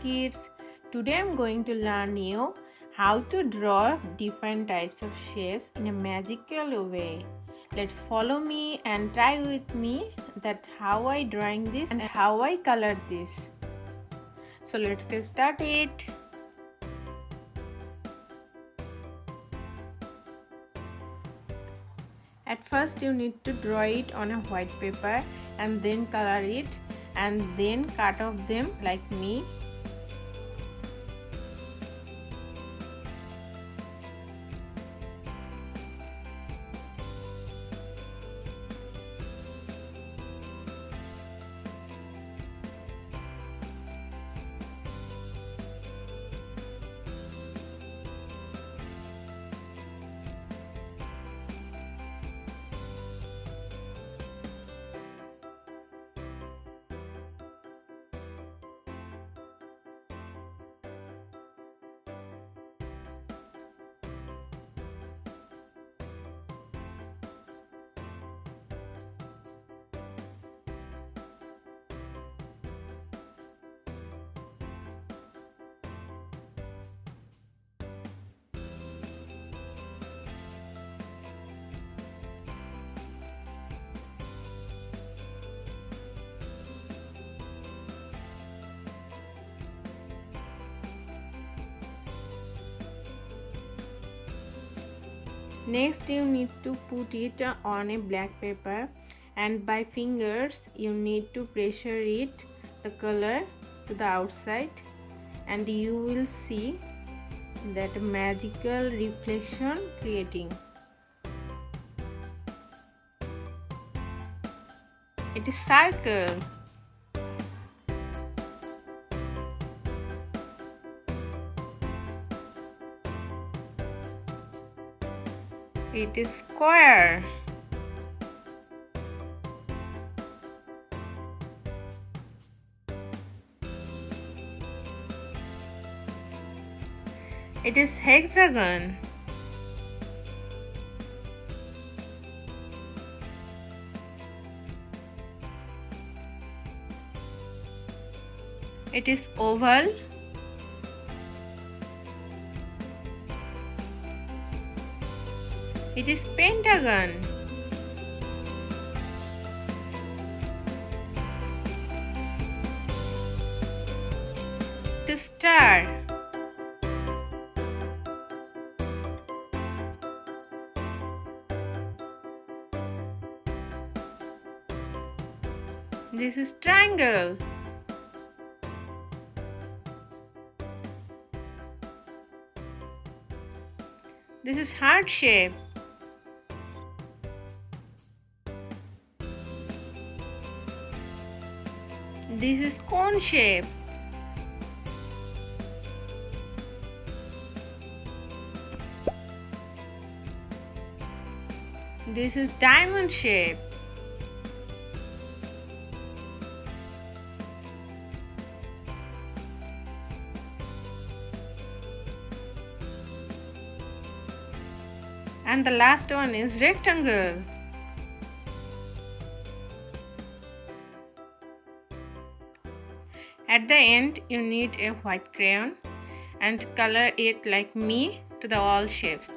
kids. Today I'm going to learn you how to draw different types of shapes in a magical way. Let's follow me and try with me that how I drawing this and how I color this. So let's get started. At first you need to draw it on a white paper and then color it and then cut off them like me. Next you need to put it on a black paper and by fingers you need to pressure it the color to the outside and you will see that magical reflection creating. It is circle. It is square. It is hexagon. It is oval. It is pentagon. The star. This is triangle. This is heart shape. This is cone shape. This is diamond shape. And the last one is rectangle. At the end, you need a white crayon and color it like me to the all shapes.